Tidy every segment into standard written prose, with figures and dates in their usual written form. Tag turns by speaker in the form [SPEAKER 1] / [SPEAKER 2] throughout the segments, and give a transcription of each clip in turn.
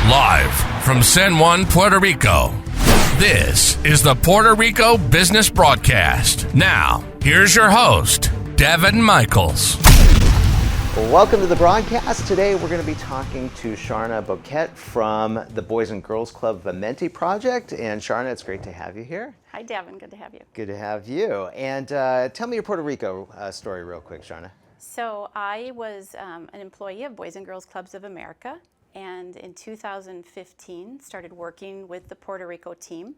[SPEAKER 1] Live from San Juan, Puerto Rico, this is the Puerto Rico Business Broadcast. Now, here's your host, Daven Michaels.
[SPEAKER 2] Welcome to the broadcast. Today we're going to be talking to Charna Boquette from the Boys and Girls Club Vimenti Project. And Charna, it's great to have you here.
[SPEAKER 3] Hi, Daven. Good to have you.
[SPEAKER 2] Good to have you. And tell me your Puerto Rico story real quick, Charna.
[SPEAKER 3] So I was an employee of Boys and Girls Clubs of America, and in 2015 started working with the Puerto Rico team,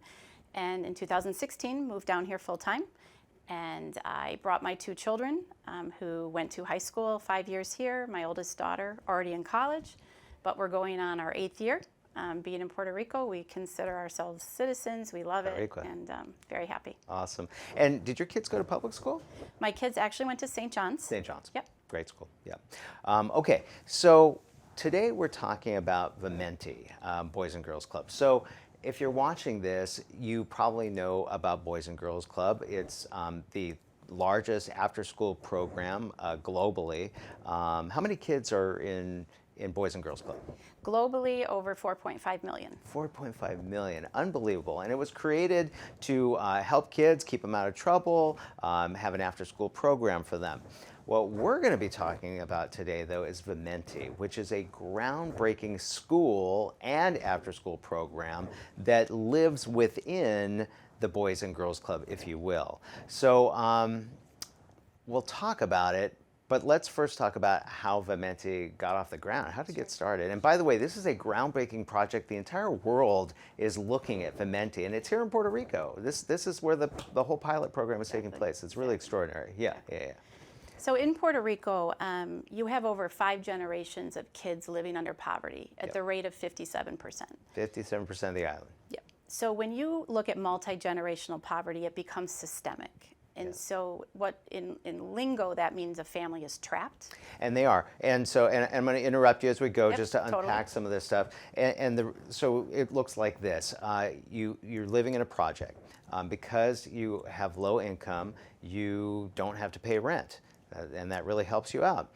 [SPEAKER 3] and in 2016 moved down here full-time. And I brought my two children who went to high school 5 years here. My oldest daughter already in college, but we're going on our 8th year. Being in Puerto Rico, we consider ourselves citizens. We love it, and very happy.
[SPEAKER 2] Awesome. And did your kids go to public school?
[SPEAKER 3] My kids actually went to St. John's.
[SPEAKER 2] St. John's.
[SPEAKER 3] Yep.
[SPEAKER 2] Great school. Yeah. Okay. So today we're talking about Vimenti, Boys and Girls Club. So if you're watching this, you probably know about Boys and Girls Club. It's the largest after-school program globally. How many kids are in Boys and Girls Club?
[SPEAKER 3] Globally, over 4.5 million.
[SPEAKER 2] 4.5 million, unbelievable. And it was created to help kids, keep them out of trouble, have an after-school program for them. What we're going to be talking about today, though, is Vimenti, which is a groundbreaking school and after-school program that lives within the Boys and Girls Club, if you will. So we'll talk about it, but let's first talk about how Vimenti got off the ground, how to get started. And by the way, this is a groundbreaking project. The entire world is looking at Vimenti, and it's here in Puerto Rico. This is where the whole pilot program is taking place. It's really extraordinary. Yeah.
[SPEAKER 3] So in Puerto Rico, you have over 5 generations of kids living under poverty at the rate of 57%.
[SPEAKER 2] 57% of the island.
[SPEAKER 3] Yep. So when you look at multi-generational poverty, it becomes systemic. And so what in lingo, that means a family is trapped.
[SPEAKER 2] And they are. And so, and I'm going to interrupt you as we go just to unpack
[SPEAKER 3] totally.
[SPEAKER 2] some of this stuff. So it looks like this. You're living in a project. Because you have low income, you don't have to pay rent. And that really helps you out.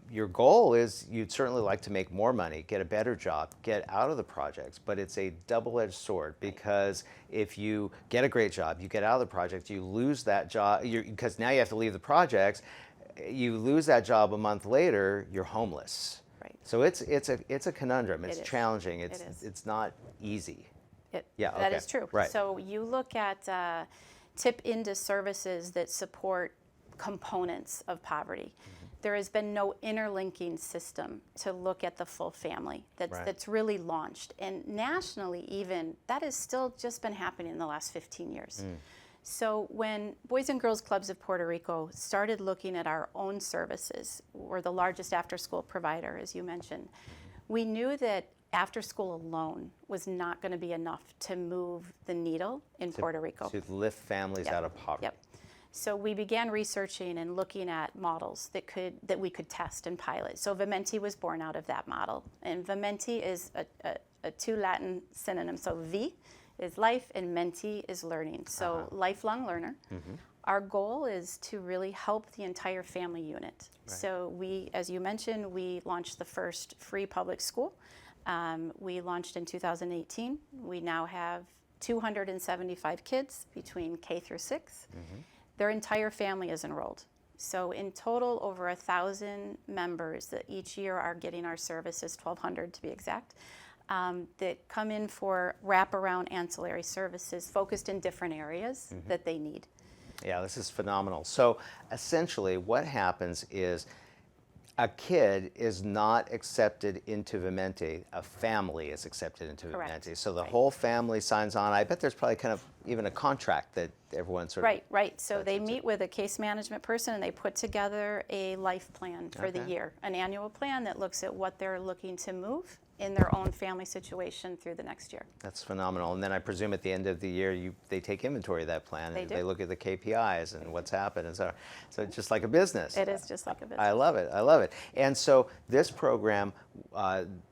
[SPEAKER 2] Your goal is you'd certainly like to make more money, get a better job, get out of the projects, but it's a double-edged sword because if you get a great job, you get out of the project, you lose that job, because now you have to leave the projects, you lose that job a month later, you're homeless.
[SPEAKER 3] Right.
[SPEAKER 2] So it's a conundrum, it's challenging,
[SPEAKER 3] It is.
[SPEAKER 2] it's not easy.
[SPEAKER 3] That is true.
[SPEAKER 2] Right.
[SPEAKER 3] So you look at tip into services that support components of poverty. There has been no interlinking system to look at the full family that's really launched. And nationally even, that has still just been happening in the last 15 years. So when Boys and Girls Clubs of Puerto Rico started looking at our own services, we're the largest after-school provider, as you mentioned, we knew that after school alone was not going to be enough to move the needle in Puerto Rico.
[SPEAKER 2] To lift families out of poverty.
[SPEAKER 3] Yep. So we began researching and looking at models that we could test and pilot. So Vimenti was born out of that model. And Vimenti is a 2 Latin synonym. So V is life and menti is learning. So lifelong learner. Our goal is to really help the entire family unit. Right. So we, as you mentioned, we launched the first free public school. We launched in 2018. We now have 275 kids between K through 6. Their entire family is enrolled. So in total, over 1,000 members that each year are getting our services, 1,200 to be exact, that come in for wraparound ancillary services focused in different areas that they need.
[SPEAKER 2] Yeah, this is phenomenal. So essentially what happens is a kid is not accepted into Vimenti, a family is accepted into Vimenti. So the whole family signs on. I bet there's probably kind of even a contract that everyone sort of...
[SPEAKER 3] Right. So they meet with a case management person and they put together a life plan for the year, an annual plan that looks at what they're looking to move in their own family situation through the next year.
[SPEAKER 2] That's phenomenal. And then I presume at the end of the year, they take inventory of that plan.
[SPEAKER 3] They do.
[SPEAKER 2] They look at the KPIs and what's happened. And so it's just like a business.
[SPEAKER 3] It is just like a business.
[SPEAKER 2] I love it. And so this program,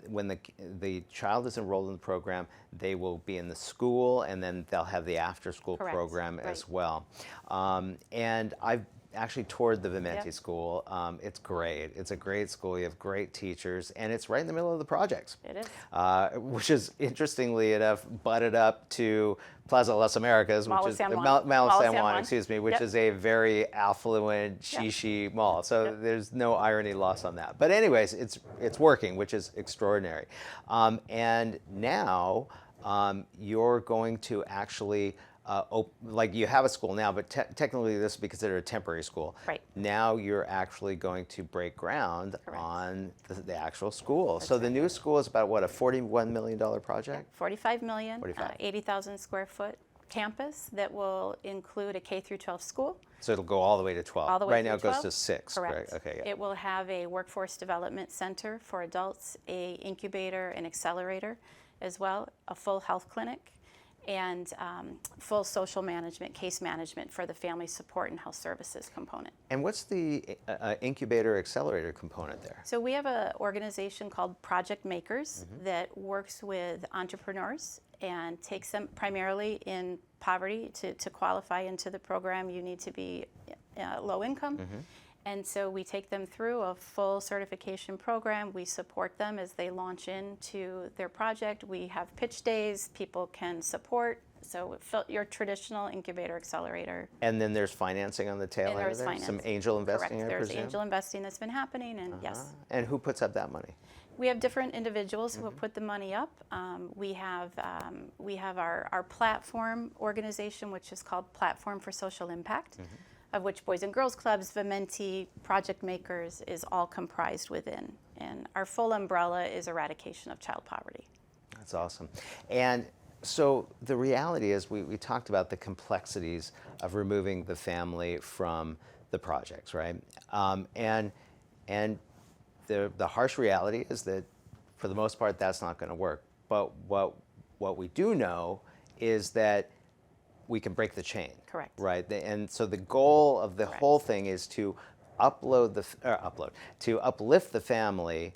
[SPEAKER 2] when the child is enrolled in the program, they will be in the school and then they'll have the after-school program as well. And I've actually toured the Vimenti
[SPEAKER 3] Yep.
[SPEAKER 2] School. It's great. It's a great school. You have great teachers, and it's right in the middle of the projects.
[SPEAKER 3] It is.
[SPEAKER 2] Which is, interestingly enough, butted up to Plaza Las Americas,
[SPEAKER 3] Mall
[SPEAKER 2] which
[SPEAKER 3] of
[SPEAKER 2] is
[SPEAKER 3] San Juan.
[SPEAKER 2] Mall of San
[SPEAKER 3] San
[SPEAKER 2] Juan,
[SPEAKER 3] Juan.
[SPEAKER 2] excuse me, which
[SPEAKER 3] Yep.
[SPEAKER 2] is a very affluent, shishi mall. So there's no irony lost on that. But anyways, it's working, which is extraordinary. And now you're going to actually like you have a school now, but technically this would be considered a temporary school.
[SPEAKER 3] Right.
[SPEAKER 2] Now you're actually going to break ground
[SPEAKER 3] Correct.
[SPEAKER 2] on the actual school. So the new school is about what, a $41 million project?
[SPEAKER 3] 45 million,
[SPEAKER 2] 45.
[SPEAKER 3] 80,000 square foot campus that will include a K through 12 school.
[SPEAKER 2] So it'll go all the way to 12.
[SPEAKER 3] All the way
[SPEAKER 2] right
[SPEAKER 3] through
[SPEAKER 2] now it goes
[SPEAKER 3] 12?
[SPEAKER 2] to 6.
[SPEAKER 3] Correct.
[SPEAKER 2] Okay. Yeah.
[SPEAKER 3] It will have a workforce development center for adults, a incubator and accelerator as well, a full health clinic, and full social management, case management for the family support and health services component.
[SPEAKER 2] And what's the incubator accelerator component there?
[SPEAKER 3] So we have an organization called Project Makers that works with entrepreneurs and takes them primarily in poverty. To qualify into the program, you need to be low income. And so we take them through a full certification program. We support them as they launch into their project. We have pitch days, people can support. So your traditional incubator accelerator.
[SPEAKER 2] And then there's financing on the tail end of there?
[SPEAKER 3] Finance.
[SPEAKER 2] Some angel investing,
[SPEAKER 3] Correct.
[SPEAKER 2] I
[SPEAKER 3] There's
[SPEAKER 2] presume?
[SPEAKER 3] angel investing that's been happening, and yes.
[SPEAKER 2] And who puts up that money?
[SPEAKER 3] We have different individuals who have put the money up. We have our platform organization, which is called Platform for Social Impact, of which Boys and Girls Clubs, Vimenti, Project Makers is all comprised within. And our full umbrella is eradication of child poverty.
[SPEAKER 2] That's awesome. And so the reality is we talked about the complexities of removing the family from the projects, right? And the harsh reality is that for the most part that's not going to work. But what we do know is that we can break the chain.
[SPEAKER 3] Correct.
[SPEAKER 2] Right? And so the goal of the whole thing is to uplift the family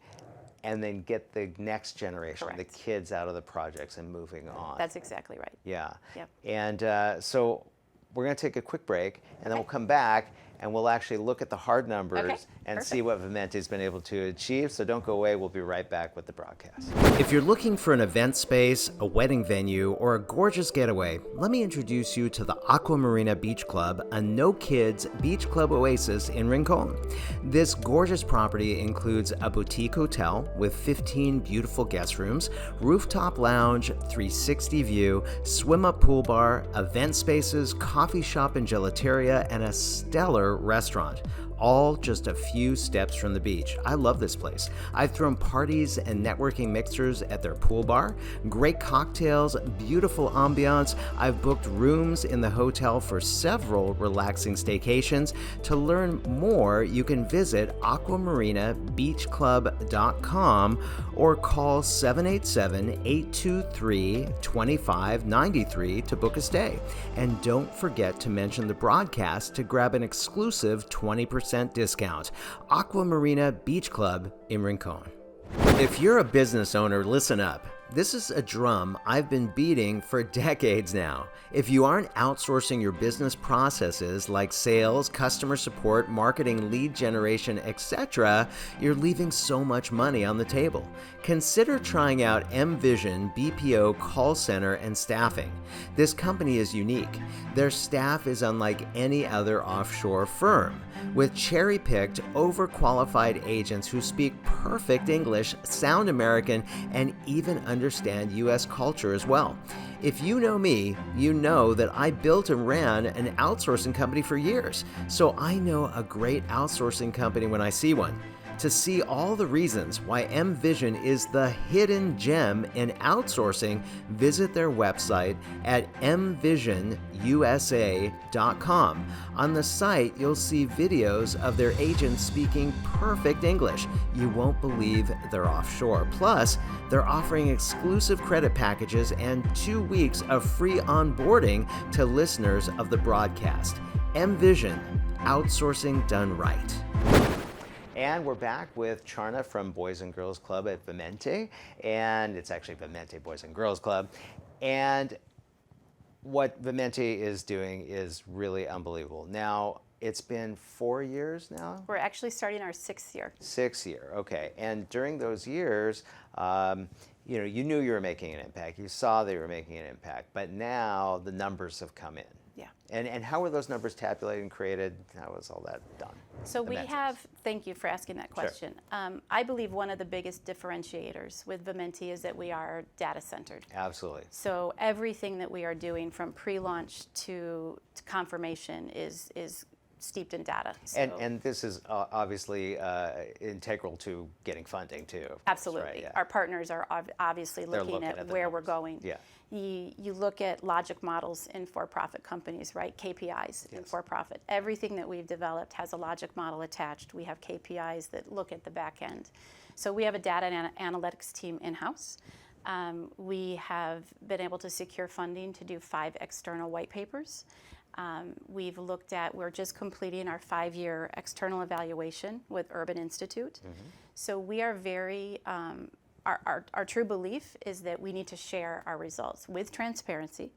[SPEAKER 2] and then get the next generation,
[SPEAKER 3] Correct.
[SPEAKER 2] the kids out of the projects and moving on.
[SPEAKER 3] That's exactly right.
[SPEAKER 2] Yeah.
[SPEAKER 3] Yep.
[SPEAKER 2] And so we're going to take a quick break, and then we'll come back and we'll actually look at the hard numbers and see what Vimenti's been able to achieve. So don't go away. We'll be right back with the broadcast. If you're looking for an event space, a wedding venue, or a gorgeous getaway, let me introduce you to the Aqua Marina Beach Club, a no-kids beach club oasis in Rincon. This gorgeous property includes a boutique hotel with 15 beautiful guest rooms, rooftop lounge, 360 view, swim-up pool bar, event spaces, coffee shop and gelateria, and a stellar restaurant, all just a few steps from the beach. I love this place. I've thrown parties and networking mixers at their pool bar, great cocktails, beautiful ambiance. I've booked rooms in the hotel for several relaxing staycations. To learn more, you can visit aquamarinabeachclub.com or call 787-823-2593 to book a stay. And don't forget to mention the broadcast to grab an exclusive 20% discount. Aqua Marina Beach Club in Rincon. If you're a business owner, listen up. This is a drum I've been beating for decades now. If you aren't outsourcing your business processes like sales, customer support, marketing, lead generation, etc., you're leaving so much money on the table. Consider trying out mVision BPO call center and staffing. This company is unique. Their staff is unlike any other offshore firm, with cherry-picked, overqualified agents who speak perfect English, sound American, and even understand U.S. culture as well. If you know me, you know that I built and ran an outsourcing company for years, so I know a great outsourcing company when I see one. To see all the reasons why mVision is the hidden gem in outsourcing, visit their website at mvisionusa.com. On the site, you'll see videos of their agents speaking perfect English. You won't believe they're offshore. Plus, they're offering exclusive credit packages and 2 weeks of free onboarding to listeners of the broadcast. mVision, outsourcing done right. And we're back with Charna from Boys and Girls Club at Vimenti, and it's actually Vimenti Boys and Girls Club. And what Vimenti is doing is really unbelievable. Now, It's been 4 years now?
[SPEAKER 3] We're actually starting our 6th year.
[SPEAKER 2] 6th year, okay. And during those years, you knew you were making an impact. You saw that you were making an impact. But now the numbers have come in.
[SPEAKER 3] Yeah.
[SPEAKER 2] And how were those numbers tabulated and created? How was all that done?
[SPEAKER 3] So we have, thank you for asking that question. Sure. I believe one of the biggest differentiators with Vimenti is that we are data centered.
[SPEAKER 2] Absolutely.
[SPEAKER 3] So everything that we are doing from pre-launch to confirmation is steeped in data. So
[SPEAKER 2] and this is obviously integral to getting funding too.
[SPEAKER 3] Absolutely.
[SPEAKER 2] Right? Yeah.
[SPEAKER 3] Our partners are obviously looking at where we're going.
[SPEAKER 2] Yeah.
[SPEAKER 3] You look at logic models in for-profit companies, right? KPIs in for-profit. Everything that we've developed has a logic model attached. We have KPIs that look at the back end. So we have a data and analytics team in-house. We have been able to secure funding to do 5 external white papers. We're just completing our 5-year external evaluation with Urban Institute. Mm-hmm. So we are very, our true belief is that we need to share our results with transparency.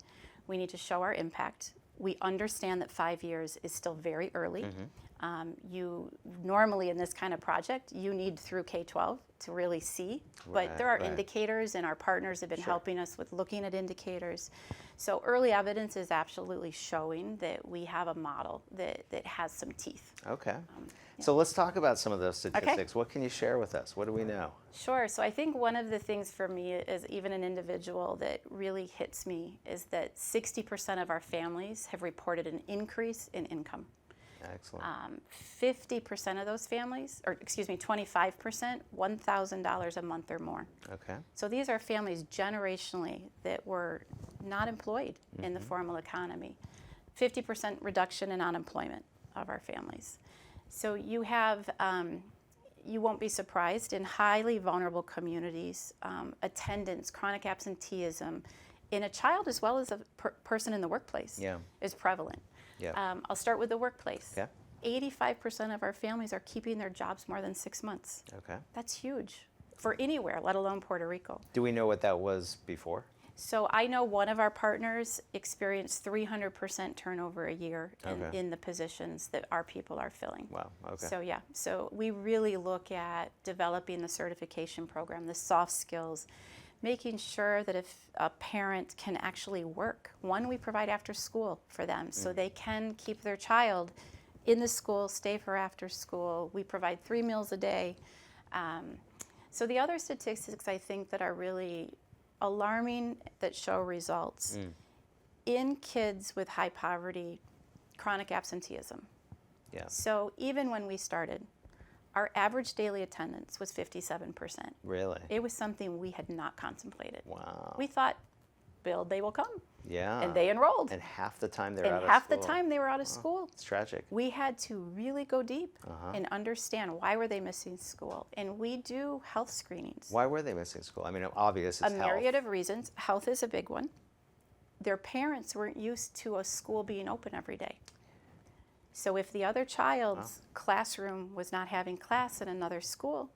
[SPEAKER 3] We need to show our impact. We understand that 5 years is still very early. Mm-hmm. You normally in this kind of project, you need through K-12 to really see, but there are indicators, and our partners have been helping us with looking at indicators. So early evidence is absolutely showing that we have a model that has some teeth.
[SPEAKER 2] Okay. So let's talk about some of those statistics. Okay. What can you share with us? What do we know?
[SPEAKER 3] Sure. So I think one of the things for me as even an individual that really hits me is that 60% of our families have reported an increase in income.
[SPEAKER 2] Excellent.
[SPEAKER 3] 50% of those families, 25%, $1,000 a month or more.
[SPEAKER 2] Okay.
[SPEAKER 3] So these are families generationally that were not employed in the formal economy. 50% reduction in unemployment of our families. So you have, you won't be surprised, in highly vulnerable communities, attendance, chronic absenteeism, in a child as well as a person in the workplace is prevalent. Yeah. I'll start with the workplace. Yeah. 85% of our families are keeping their jobs more than 6 months.
[SPEAKER 2] Okay.
[SPEAKER 3] That's huge for anywhere, let alone Puerto Rico.
[SPEAKER 2] Do we know what that was before?
[SPEAKER 3] So I know one of our partners experienced 300% turnover a year in the positions that our people are filling.
[SPEAKER 2] Wow, okay.
[SPEAKER 3] So yeah, so we really look at developing the certification program, the soft skills, making sure that if a parent can actually work, one, we provide after school for them so they can keep their child in the school, stay for after school. We provide 3 meals a day. So the other statistics I think that are really alarming that show results in kids with high poverty, chronic absenteeism. Yeah. So even when we started, our average daily attendance was 57%.
[SPEAKER 2] Really?
[SPEAKER 3] It was something we had not contemplated.
[SPEAKER 2] Wow.
[SPEAKER 3] We thought, build, they will come.
[SPEAKER 2] Yeah.
[SPEAKER 3] And they enrolled.
[SPEAKER 2] And half the time they were out of school.
[SPEAKER 3] And half the time they were out of school.
[SPEAKER 2] It's tragic.
[SPEAKER 3] We had to really go deep and understand why were they missing school. And we do health screenings.
[SPEAKER 2] Why were they missing school? I mean, obvious it's
[SPEAKER 3] health. A myriad of reasons. Health is a big one. Their parents weren't used to a school being open every day. So if the other child's classroom was not having class in another school,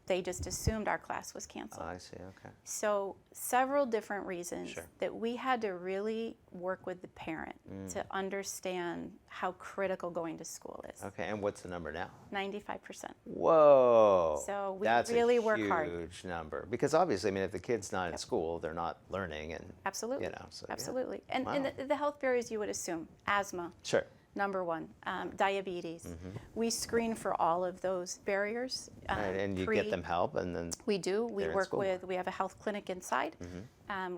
[SPEAKER 3] they just assumed our class was canceled.
[SPEAKER 2] I see, okay.
[SPEAKER 3] So several different reasons that we had to really work with the parent to understand how critical going to school is.
[SPEAKER 2] Okay, and what's the number now?
[SPEAKER 3] 95%.
[SPEAKER 2] Whoa.
[SPEAKER 3] So we
[SPEAKER 2] That's
[SPEAKER 3] really work hard.
[SPEAKER 2] That's a huge number. Because obviously, I mean, if the kid's not in school, they're not learning. And
[SPEAKER 3] absolutely.
[SPEAKER 2] You know, so,
[SPEAKER 3] absolutely. And the health barriers you would assume, asthma.
[SPEAKER 2] Sure.
[SPEAKER 3] Number one, diabetes. We screen for all of those barriers.
[SPEAKER 2] And you get them help, and then
[SPEAKER 3] we do. We work with. We have a health clinic inside.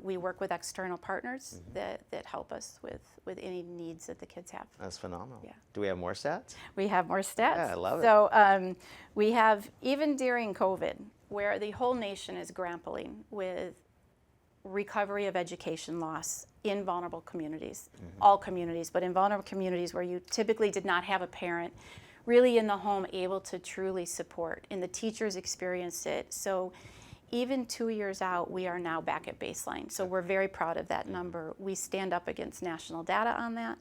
[SPEAKER 3] We work with external partners that help us with any needs that the kids have.
[SPEAKER 2] That's phenomenal.
[SPEAKER 3] Yeah.
[SPEAKER 2] Do we have more stats?
[SPEAKER 3] We have more stats.
[SPEAKER 2] Yeah, I love it.
[SPEAKER 3] So we have, even during COVID, where the whole nation is grappling with recovery of education loss in vulnerable communities, all communities, but in vulnerable communities where you typically did not have a parent really in the home able to truly support, and the teachers experienced it. So even 2 years out, we are now back at baseline. So we're very proud of that number. We stand up against national data on that.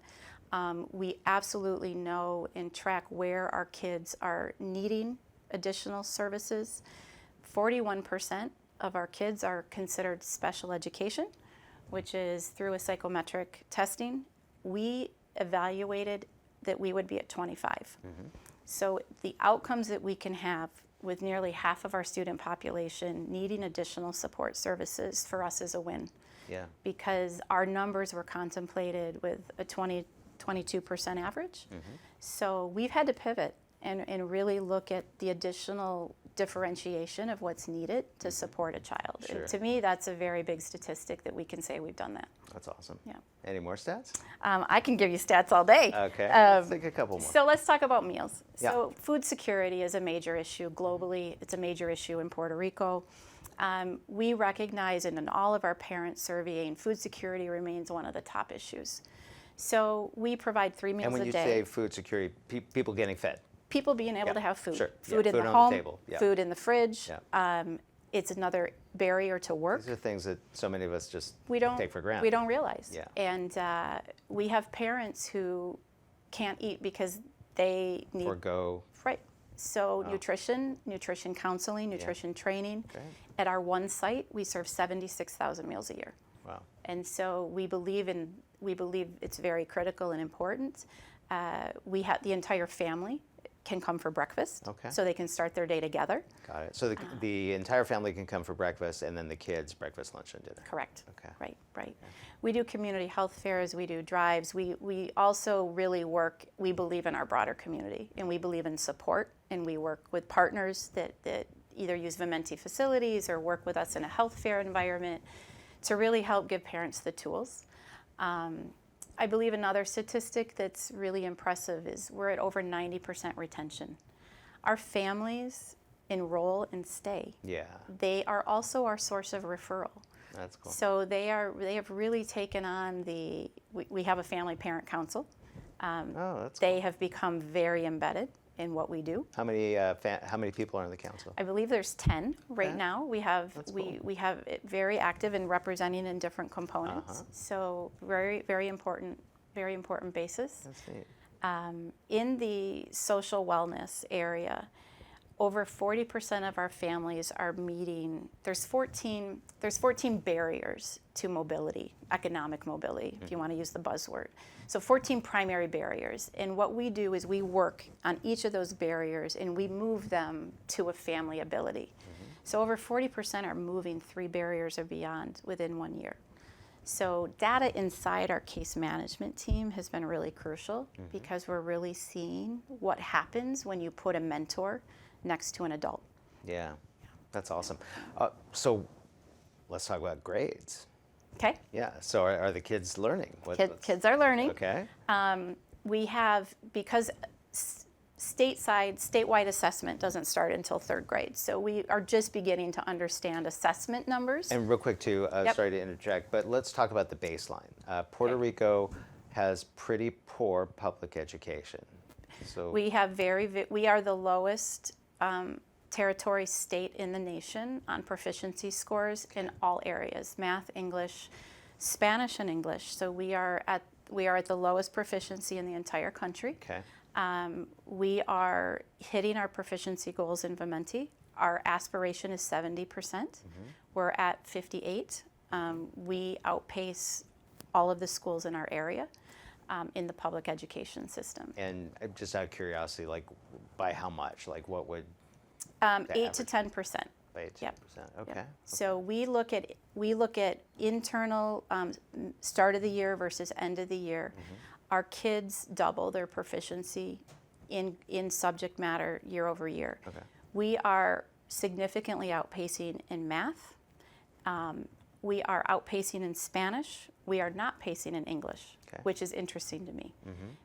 [SPEAKER 3] We absolutely know and track where our kids are needing additional services. 41% of our kids are considered special education, which is through a psychometric testing. We evaluated that we would be at 25. So the outcomes that we can have with nearly half of our student population needing additional support services for us is a win.
[SPEAKER 2] Yeah.
[SPEAKER 3] Because our numbers were contemplated with a 22% average. So we've had to pivot and really look at the additional differentiation of what's needed to support a child.
[SPEAKER 2] Sure.
[SPEAKER 3] And to me, that's a very big statistic that we can say we've done that.
[SPEAKER 2] That's awesome.
[SPEAKER 3] Yeah.
[SPEAKER 2] Any more stats?
[SPEAKER 3] I can give you stats all day.
[SPEAKER 2] Okay. Let's take a couple more.
[SPEAKER 3] So let's talk about meals.
[SPEAKER 2] Yeah.
[SPEAKER 3] So food security is a major issue globally. It's a major issue in Puerto Rico. We recognize, and in all of our parent surveying, food security remains one of the top issues. So we provide 3 meals a day.
[SPEAKER 2] And when you say food security, people getting fed.
[SPEAKER 3] People being able to have food.
[SPEAKER 2] Sure.
[SPEAKER 3] Food in
[SPEAKER 2] Food
[SPEAKER 3] the
[SPEAKER 2] on
[SPEAKER 3] home,
[SPEAKER 2] the table. Yeah.
[SPEAKER 3] food in the fridge.
[SPEAKER 2] Yeah.
[SPEAKER 3] It's another barrier to work.
[SPEAKER 2] These are things that so many of us just
[SPEAKER 3] We don't
[SPEAKER 2] take for granted.
[SPEAKER 3] We don't realize.
[SPEAKER 2] Yeah.
[SPEAKER 3] And we have parents who can't eat because they need
[SPEAKER 2] Forgo.
[SPEAKER 3] right. So nutrition counseling, nutrition training.
[SPEAKER 2] Great.
[SPEAKER 3] At our one site, we serve 76,000 meals a year.
[SPEAKER 2] Wow.
[SPEAKER 3] And so we believe it's very critical and important. We have the entire family can come for breakfast,
[SPEAKER 2] Okay.
[SPEAKER 3] so they can start their day together.
[SPEAKER 2] Got it. So the entire family can come for breakfast, and then the kids breakfast, lunch, and dinner.
[SPEAKER 3] Correct.
[SPEAKER 2] Okay.
[SPEAKER 3] Right. Right. We do community health fairs. We do drives. We also really work. We believe in our broader community, and we believe in support. And we work with partners that either use Vimenti facilities or work with us in a health fair environment to really help give parents the tools. I believe another statistic that's really impressive is we're at over 90% retention. Our families enroll and stay.
[SPEAKER 2] Yeah.
[SPEAKER 3] They are also our source of referral.
[SPEAKER 2] That's cool.
[SPEAKER 3] So they have really taken on we have a family parent council.
[SPEAKER 2] Oh, that's
[SPEAKER 3] They have become very embedded in what we do.
[SPEAKER 2] How many people are on the council?
[SPEAKER 3] I believe there's 10 right
[SPEAKER 2] Okay.
[SPEAKER 3] now. We have
[SPEAKER 2] That's
[SPEAKER 3] we have it very active and representing in different components. So very important basis.
[SPEAKER 2] That's neat.
[SPEAKER 3] In the social wellness area, over 40% of our families are meeting. There's 14 barriers to mobility, economic mobility, if you want to use the buzzword. So 14 primary barriers. And what we do is we work on each of those barriers and we move them to a family ability. So over 40% are moving 3 barriers or beyond within 1 year. So data inside our case management team has been really crucial because we're really seeing what happens when you put a mentor next to an adult.
[SPEAKER 2] Yeah, that's awesome. So let's talk about grades.
[SPEAKER 3] Okay?
[SPEAKER 2] Yeah, so are the kids learning?
[SPEAKER 3] Kids are learning.
[SPEAKER 2] Okay.
[SPEAKER 3] We have, because statewide assessment doesn't start until 3rd grade. So we are just beginning to understand assessment numbers.
[SPEAKER 2] And real quick too,
[SPEAKER 3] Yep.
[SPEAKER 2] sorry to interject, but let's talk about the baseline. Puerto Rico has pretty poor public education. So
[SPEAKER 3] We are the lowest territory state in the nation on proficiency scores in all areas: math, English, Spanish, and English. So we are at the lowest proficiency in the entire country.
[SPEAKER 2] okay.
[SPEAKER 3] We are hitting our proficiency goals in Vimenti. Our aspiration is 70%. We're at 58. We outpace all of the schools in our area in the public education system.
[SPEAKER 2] And just out of curiosity, like by how much? Like what would
[SPEAKER 3] 8 to 10%.
[SPEAKER 2] by 18%?
[SPEAKER 3] Yep.
[SPEAKER 2] Okay.
[SPEAKER 3] Yep. So we look at internal start of the year versus end of the year. Our kids double their proficiency in subject matter year over year.
[SPEAKER 2] Okay.
[SPEAKER 3] We are significantly outpacing in math. We are outpacing in Spanish. We are not pacing in English,
[SPEAKER 2] Okay.
[SPEAKER 3] which is interesting to me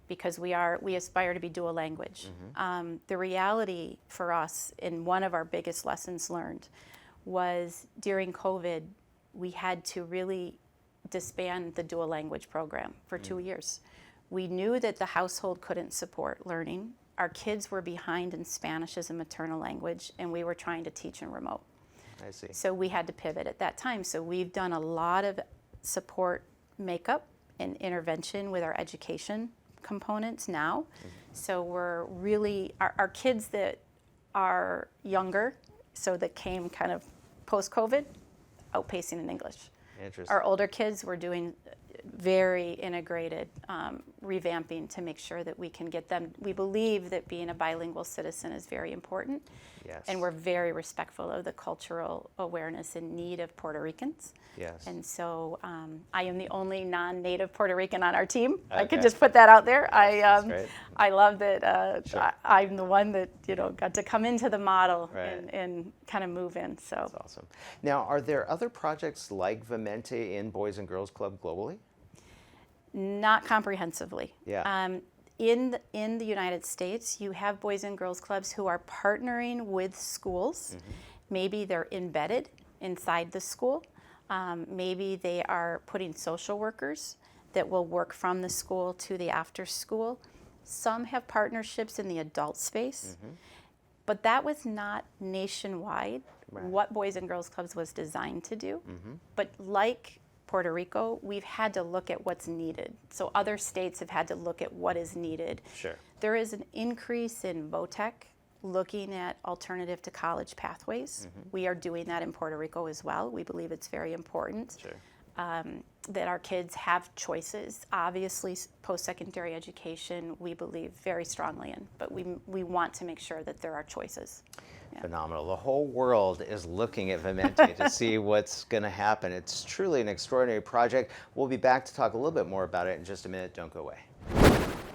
[SPEAKER 3] because we aspire to be dual language. The reality for us, and one of our biggest lessons learned, was during COVID, we had to really disband the dual language program for 2 years. We knew that the household couldn't support learning. Our kids were behind in Spanish as a maternal language, and we were trying to teach in remote.
[SPEAKER 2] I see.
[SPEAKER 3] So we had to pivot at that time. So we've done a lot of support makeup and intervention with our education components now. So we're really, our kids that are younger, so that came kind of post-COVID, outpacing in English.
[SPEAKER 2] Interesting.
[SPEAKER 3] Our older kids were doing very integrated revamping to make sure that we can get them. We believe that being a bilingual citizen is very important.
[SPEAKER 2] Yes.
[SPEAKER 3] And we're very respectful of the cultural awareness and need of Puerto Ricans.
[SPEAKER 2] Yes.
[SPEAKER 3] And so I am the only non-native Puerto Rican on our team.
[SPEAKER 2] Okay.
[SPEAKER 3] I could just put that out there.
[SPEAKER 2] That's great.
[SPEAKER 3] I love that
[SPEAKER 2] Sure.
[SPEAKER 3] I'm the one that got to come into the model
[SPEAKER 2] Right.
[SPEAKER 3] and kind of move in. So
[SPEAKER 2] That's awesome. Now, are there other projects like Vimenti in Boys and Girls Club globally?
[SPEAKER 3] not comprehensively.
[SPEAKER 2] Yeah.
[SPEAKER 3] In the United States, you have Boys and Girls Clubs who are partnering with schools. Maybe they're embedded inside the school. Maybe they are putting social workers that will work from the school to the after school. Some have partnerships in the adult space, but that was not nationwide what Boys and Girls Clubs was designed to do. But like Puerto Rico, we've had to look at what's needed. So other states have had to look at what is needed.
[SPEAKER 2] Sure.
[SPEAKER 3] There is an increase in VOTEC looking at alternative to college pathways. We are doing that in Puerto Rico as well. We believe it's very important that our kids have choices. Obviously, post-secondary education, we believe very strongly in, but we want to make sure that there are choices.
[SPEAKER 2] Phenomenal. The whole world is looking at Vimenti to see what's going to happen. It's truly an extraordinary project. We'll be back to talk a little bit more about it in just a minute. Don't go away.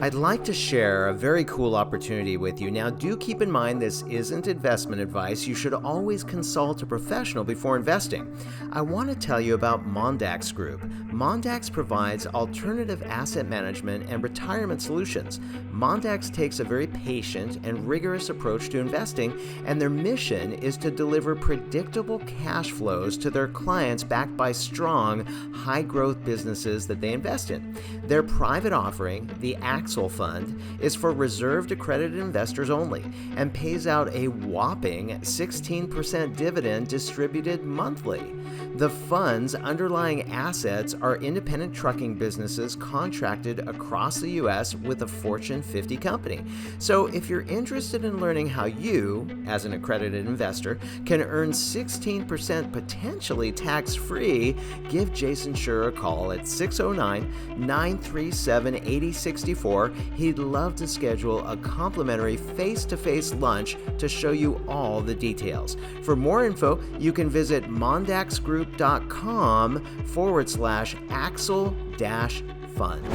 [SPEAKER 2] I'd like to share a very cool opportunity with you. Now, do keep in mind this isn't investment advice. You should always consult a professional before investing. I want to tell you about Mondax Group. Mondax provides alternative asset management and retirement solutions. Mondax takes a very patient and rigorous approach to investing, and their mission is to deliver predictable cash flows to their clients backed by strong, high-growth businesses that they invest in. Their private offering, the Axel Fund, is for reserved accredited investors only and pays out a whopping 16% dividend distributed monthly. The fund's underlying assets are independent trucking businesses contracted across the U.S. with a Fortune 50 company. So if you're interested in learning how you, as an accredited investor, can earn 16% potentially tax-free, give Jason Schur a call at 609-937-8064. He'd love to schedule a complimentary face-to-face lunch to show you all the details. For more info, you can visit mondaxgroup.com/Axel-Fund.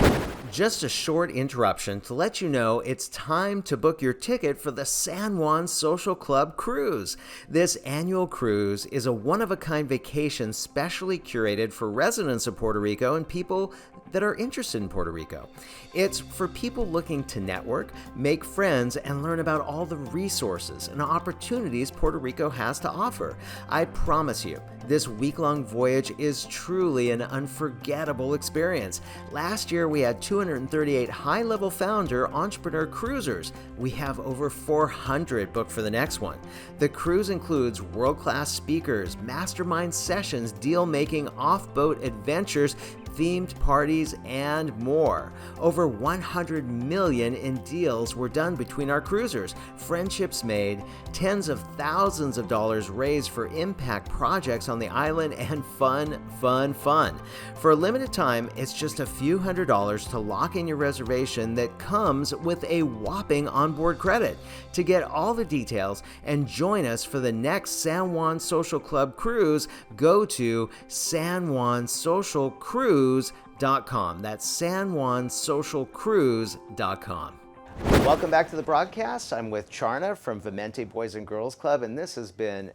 [SPEAKER 2] Just a short interruption to let you know it's time to book your ticket for the San Juan Social Club Cruise. This annual cruise is a one-of-a-kind vacation specially curated for residents of Puerto Rico and people that are interested in Puerto Rico. It's for people looking to network, make friends, and learn about all the resources and opportunities Puerto Rico has to offer. I promise you, this week-long voyage is truly an unforgettable experience. Last year, we had 238 high-level founder entrepreneur cruisers. We have over 400 booked for the next one. The cruise includes world-class speakers, mastermind sessions, deal-making, off-boat adventures, themed parties, and more. Over 100 million in deals were done between our cruisers, friendships made, tens of thousands of dollars raised for impact projects on the island, and fun. For a limited time, it's just a few $100s to lock in your reservation that comes with a whopping onboard credit. To get all the details and join us for the next San Juan Social Club cruise, go to sanjuansocialcruise.com. That's sanjuansocialcruise.com. Welcome back to the broadcast. I'm with Charna from Vimenti Boys and Girls Club, and this has been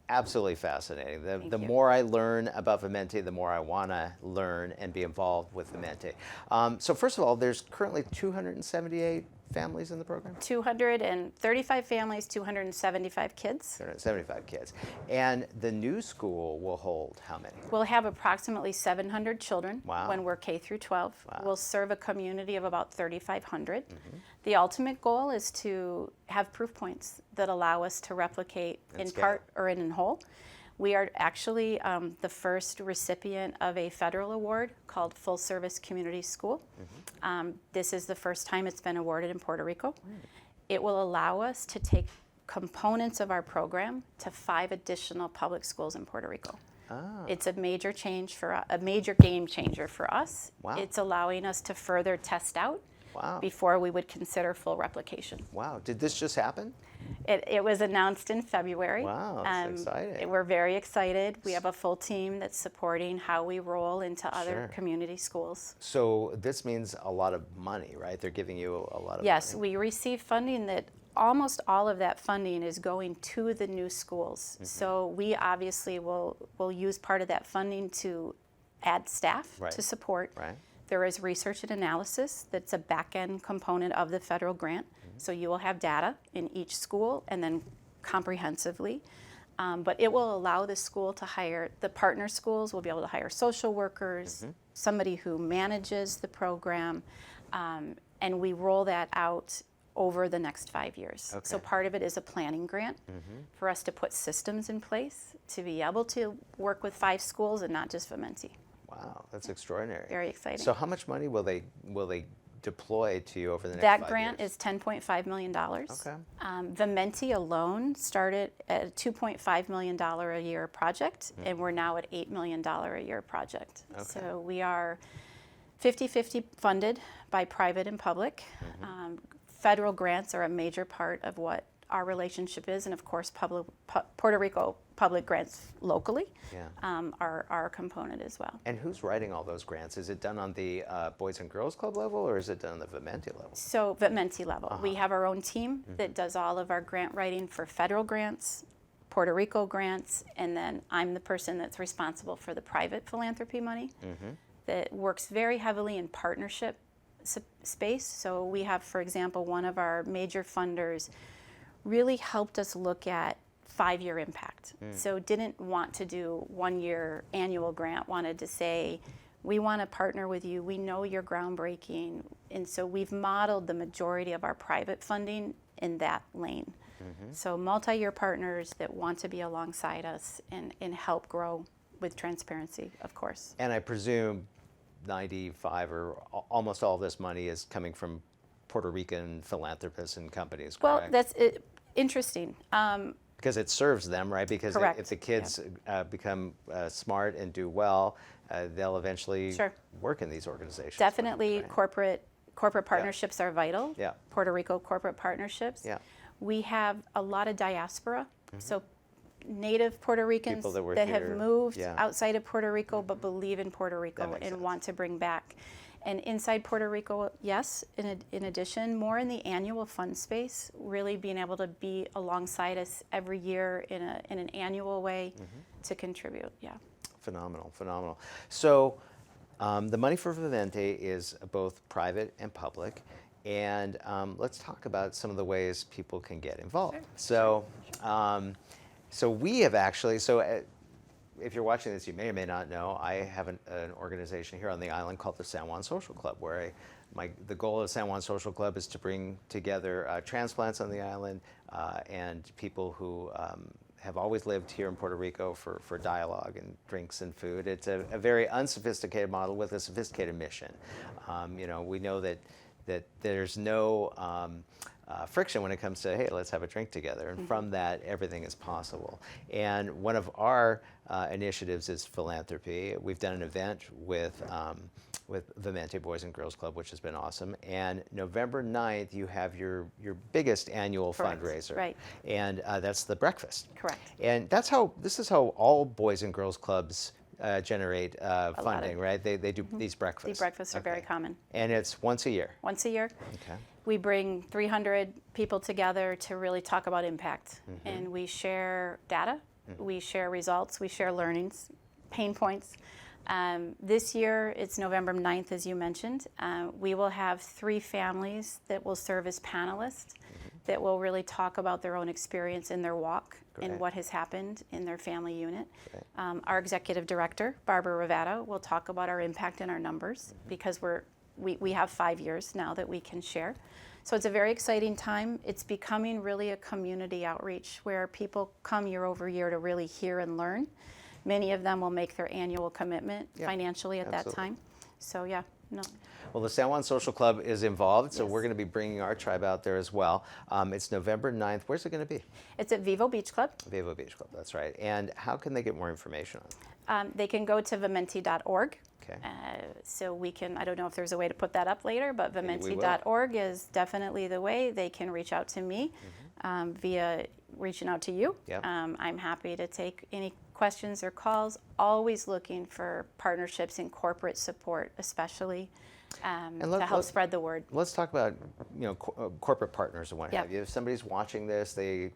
[SPEAKER 2] absolutely fascinating. The more I learn about Vimenti, the more I want to learn and be involved with Vimenti. So first of all, there's currently 278 families in the program?
[SPEAKER 3] 235 families, 275 kids.
[SPEAKER 2] 275 kids. And the new school will hold how many?
[SPEAKER 3] We'll have approximately 700 children when we're K through 12. We'll serve a community of about 3,500. The ultimate goal is to have proof points that allow us to replicate in part or in whole. We are actually the first recipient of a federal award called Full Service Community School. This is the first time it's been awarded in Puerto Rico. It will allow us to take components of our program to 5 additional public schools in Puerto Rico. It's a major a major game changer for us.
[SPEAKER 2] Wow.
[SPEAKER 3] It's allowing us to further test out
[SPEAKER 2] Wow.
[SPEAKER 3] before we would consider full replication.
[SPEAKER 2] Wow. Did this just happen?
[SPEAKER 3] It was announced in February.
[SPEAKER 2] Wow, that's exciting.
[SPEAKER 3] We're very excited. We have a full team that's supporting how we roll into other
[SPEAKER 2] Sure.
[SPEAKER 3] community schools.
[SPEAKER 2] So this means a lot of money, right? They're giving you a lot of
[SPEAKER 3] Yes,
[SPEAKER 2] money.
[SPEAKER 3] we receive funding that almost all of that funding is going to the new schools. So we obviously will use part of that funding to add staff
[SPEAKER 2] Right.
[SPEAKER 3] to support.
[SPEAKER 2] Right.
[SPEAKER 3] There is research and analysis that's a back-end component of the federal grant. So you will have data in each school and then comprehensively. But it will allow the school to hire, the partner schools will be able to hire social workers, somebody who manages the program, and we roll that out over the next 5 years.
[SPEAKER 2] Okay.
[SPEAKER 3] So part of it is a planning grant for us to put systems in place to be able to work with 5 schools and not just Vimenti.
[SPEAKER 2] Wow, that's extraordinary.
[SPEAKER 3] Very exciting.
[SPEAKER 2] So how much money will they deploy to you over the next
[SPEAKER 3] That
[SPEAKER 2] 5
[SPEAKER 3] grant
[SPEAKER 2] years?
[SPEAKER 3] is $10.5 million.
[SPEAKER 2] Okay.
[SPEAKER 3] Vimenti alone started at a $2.5 million a year project, and we're now at $8 million a year project.
[SPEAKER 2] Okay.
[SPEAKER 3] So we are 50-50 funded by private and public. Federal grants are a major part of what our relationship is, and of course Puerto Rico public grants locally
[SPEAKER 2] Yeah.
[SPEAKER 3] are a component as well.
[SPEAKER 2] And who's writing all those grants? Is it done on the Boys and Girls Club level, or is it done on the Vimenti level?
[SPEAKER 3] So Vimenti level. We have our own team that does all of our grant writing for federal grants, Puerto Rico grants, and then I'm the person that's responsible for the private philanthropy money that works very heavily in partnership space. So we have, for example, one of our major funders really helped us look at 5-year impact. So didn't want to do 1-year annual grant, wanted to say, we want to partner with you, we know you're groundbreaking, and so we've modeled the majority of our private funding in that lane. So multi-year partners that want to be alongside us and help grow with transparency, of course.
[SPEAKER 2] And I presume 95 or almost all of this money is coming from Puerto Rican philanthropists and companies,
[SPEAKER 3] Well,
[SPEAKER 2] correct?
[SPEAKER 3] that's interesting.
[SPEAKER 2] Because it serves them, right? Because
[SPEAKER 3] Correct.
[SPEAKER 2] if the kids become smart and do well, they'll eventually
[SPEAKER 3] Sure.
[SPEAKER 2] work in these organizations.
[SPEAKER 3] Definitely
[SPEAKER 2] right?
[SPEAKER 3] corporate partnerships are vital.
[SPEAKER 2] Yeah.
[SPEAKER 3] Puerto Rico corporate partnerships.
[SPEAKER 2] Yeah.
[SPEAKER 3] We have a lot of diaspora. So native Puerto Ricans
[SPEAKER 2] People that were
[SPEAKER 3] have
[SPEAKER 2] here,
[SPEAKER 3] moved
[SPEAKER 2] yeah.
[SPEAKER 3] outside of Puerto Rico but believe in Puerto Rico
[SPEAKER 2] makes
[SPEAKER 3] and
[SPEAKER 2] sense.
[SPEAKER 3] want to bring back. And inside Puerto Rico, yes, in addition, more in the annual fund space, really being able to be alongside us every year in an annual way to contribute, yeah.
[SPEAKER 2] Phenomenal, phenomenal. So the money for Vimenti is both private and public. And let's talk about some of the ways people can get involved.
[SPEAKER 3] Sure.
[SPEAKER 2] So we have actually, if you're watching this, you may or may not know, I have an organization here on the island called the San Juan Social Club, where the goal of San Juan Social Club is to bring together transplants on the island and people who have always lived here in Puerto Rico for dialogue and drinks and food. It's a very unsophisticated model with a sophisticated mission. We know that there's no friction when it comes to, hey, let's have a drink together. And from that, everything is possible. And one of our initiatives is philanthropy. We've done an event with Vimenti Boys and Girls Club, which has been awesome. And November 9th, you have your biggest annual
[SPEAKER 3] Correct.
[SPEAKER 2] fundraiser.
[SPEAKER 3] Right.
[SPEAKER 2] And that's the breakfast.
[SPEAKER 3] Correct.
[SPEAKER 2] And this is how all Boys and Girls Clubs generate funding, right? They do these breakfasts.
[SPEAKER 3] The breakfasts are very common.
[SPEAKER 2] And it's once a year.
[SPEAKER 3] Once a year.
[SPEAKER 2] Okay.
[SPEAKER 3] We bring 300 people together to really talk about impact. And we share data, we share results, we share learnings, pain points. This year, it's November 9th, as you mentioned. We will have 3 families that will serve as panelists that will really talk about their own experience in their walk
[SPEAKER 2] Great.
[SPEAKER 3] and what has happened in their family unit. Our executive director, Barbara Rivada, will talk about our impact and our numbers because we have 5 years now that we can share. So it's a very exciting time. It's becoming really a community outreach where people come year over year to really hear and learn. Many of them will make their annual commitment financially at that
[SPEAKER 2] absolutely.
[SPEAKER 3] time. So yeah, No.
[SPEAKER 2] Well, the San Juan Social Club is involved, so
[SPEAKER 3] Yes.
[SPEAKER 2] we're going to be bringing our tribe out there as well. It's November 9th. Where's it going to be?
[SPEAKER 3] It's at Vivo Beach Club.
[SPEAKER 2] Vivo Beach Club, that's right. And how can they get more information on it?
[SPEAKER 3] They can go to vimenti.org.
[SPEAKER 2] Okay.
[SPEAKER 3] So we can, I don't know if there's a way to put that up later, but
[SPEAKER 2] Maybe we will.
[SPEAKER 3] vimenti.org is definitely the way. They can reach out to me via reaching out to you.
[SPEAKER 2] Yep.
[SPEAKER 3] I'm happy to take any questions or calls, always looking for partnerships and corporate support, especially to help spread the word.
[SPEAKER 2] Let's talk about corporate partners and what
[SPEAKER 3] Yep.
[SPEAKER 2] have you. If somebody's watching this, they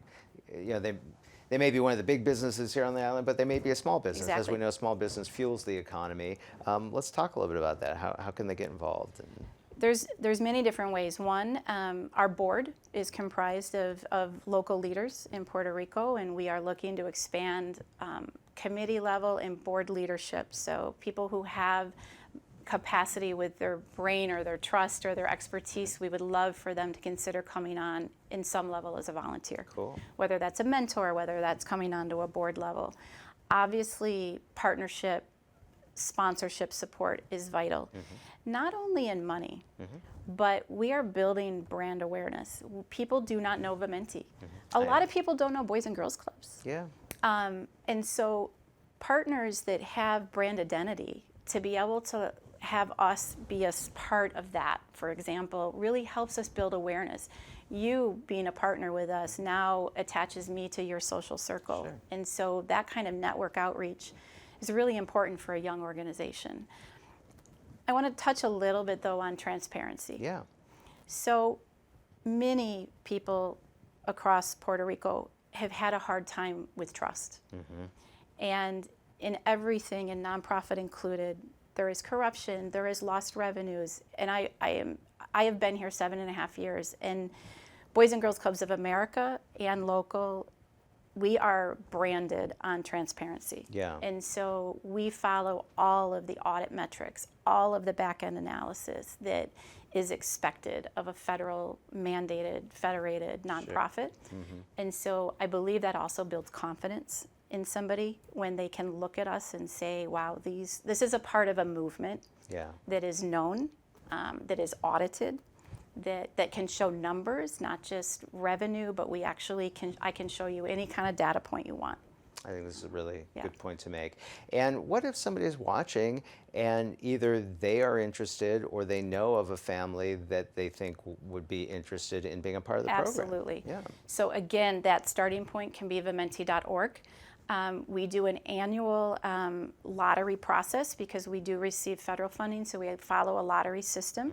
[SPEAKER 2] may be one of the big businesses here on the island, but they may be a small business. As
[SPEAKER 3] Exactly.
[SPEAKER 2] we know, small business fuels the economy. Let's talk a little bit about that. How can they get involved?
[SPEAKER 3] There's many different ways. One, our board is comprised of local leaders in Puerto Rico, and we are looking to expand committee level and board leadership. So people who have capacity with their brain or their trust or their expertise, we would love for them to consider coming on in some level as a volunteer.
[SPEAKER 2] Cool.
[SPEAKER 3] Whether that's a mentor, whether that's coming on to a board level. Obviously, partnership, sponsorship support is vital, not only in money, but we are building brand awareness. People do not know Vimenti. A lot of people don't know Boys and Girls Clubs.
[SPEAKER 2] Yeah.
[SPEAKER 3] And so partners that have brand identity, to be able to have us be a part of that, for example, really helps us build awareness. You being a partner with us now attaches me to your social circle.
[SPEAKER 2] Sure.
[SPEAKER 3] And so that kind of network outreach is really important for a young organization. I want to touch a little bit though on transparency.
[SPEAKER 2] Yeah.
[SPEAKER 3] So many people across Puerto Rico have had a hard time with trust. And in everything, and nonprofit included, there is corruption, there is lost revenues. And I have been here 7.5 years, and Boys and Girls Clubs of America and local, we are branded on transparency.
[SPEAKER 2] Yeah.
[SPEAKER 3] And so we follow all of the audit metrics, all of the back-end analysis that is expected of a federal mandated, federated nonprofit. And so I believe that also builds confidence in somebody when they can look at us and say, wow, this is a part of a movement that is known, that is audited, that can show numbers, not just revenue, but we actually I can show you any kind of data point you want.
[SPEAKER 2] I think this is a really good point to make. And what if somebody is watching and either they are interested or they know of a family that they think would be interested in being a part of the program?
[SPEAKER 3] Absolutely.
[SPEAKER 2] Yeah.
[SPEAKER 3] So again, that starting point can be vimenti.org. We do an annual lottery process because we do receive federal funding, so we follow a lottery system.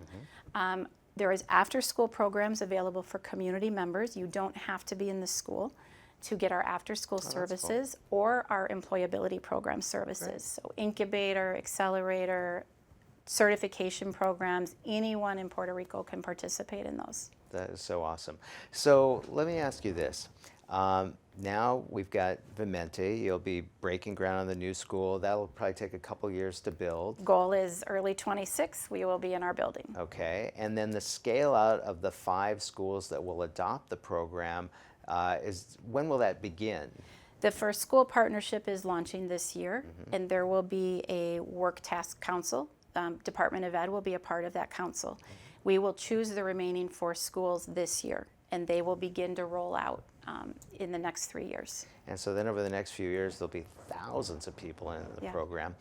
[SPEAKER 3] There is after-school programs available for community members. You don't have to be in the school to get our after-school services or our employability program services. So incubator, accelerator, certification programs, anyone in Puerto Rico can participate in those.
[SPEAKER 2] That is so awesome. So let me ask you this. Now we've got Vimenti. You'll be breaking ground on the new school. That'll probably take a couple years to build.
[SPEAKER 3] Goal is early 26, we will be in our building.
[SPEAKER 2] Okay. And then the scale out of the 5 schools that will adopt the program, when will that begin?
[SPEAKER 3] The first school partnership is launching this year, and there will be a work task council. Department of Ed will be a part of that council. We will choose the remaining 4 schools this year, and they will begin to roll out in the next 3 years.
[SPEAKER 2] And so then over the next few years, there'll be thousands of people in the
[SPEAKER 3] Yeah.
[SPEAKER 2] program.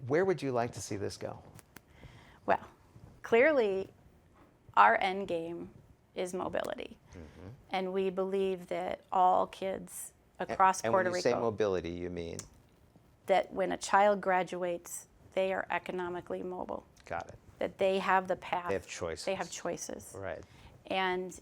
[SPEAKER 2] Where would you like to see this go?
[SPEAKER 3] Well, clearly, our end game is mobility. And we believe that all kids across
[SPEAKER 2] And
[SPEAKER 3] Puerto
[SPEAKER 2] when you say
[SPEAKER 3] Rico,
[SPEAKER 2] mobility, you mean?
[SPEAKER 3] that when a child graduates, they are economically mobile,
[SPEAKER 2] Got it.
[SPEAKER 3] that they have the path.
[SPEAKER 2] They have choices.
[SPEAKER 3] They have choices.
[SPEAKER 2] Right.
[SPEAKER 3] And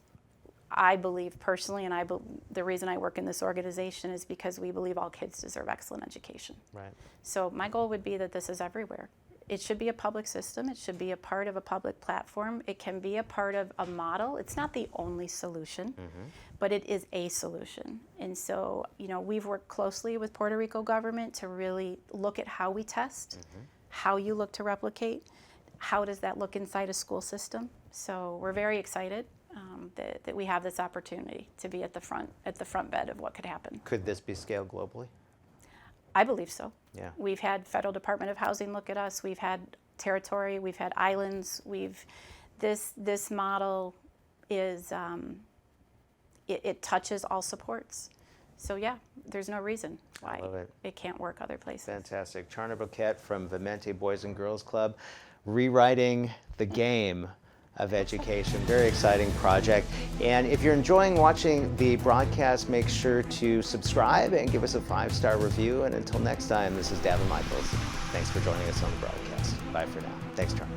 [SPEAKER 3] I believe personally, and the reason I work in this organization is because we believe all kids deserve excellent education.
[SPEAKER 2] Right.
[SPEAKER 3] So my goal would be that this is everywhere. It should be a public system. It should be a part of a public platform. It can be a part of a model. It's not the only solution, but it is a solution. And so, we've worked closely with Puerto Rico government to really look at how we test, how you look to replicate, how does that look inside a school system. So we're very excited that we have this opportunity to be at the front bed of what could happen.
[SPEAKER 2] Could this be scaled globally?
[SPEAKER 3] I believe so.
[SPEAKER 2] Yeah.
[SPEAKER 3] We've had Federal Department of Housing look at us. We've had territory. We've had islands. This model is it touches all supports. So yeah, there's no reason why it can't work other places.
[SPEAKER 2] Fantastic. Charna Boquette from Vimenti Boys and Girls Club, rewriting the game of education. Very exciting project. And if you're enjoying watching the broadcast, make sure to subscribe and give us a 5-star review. And until next time, this is Daven Michaels. Thanks for joining us on the broadcast. Bye for now. Thanks, Charna.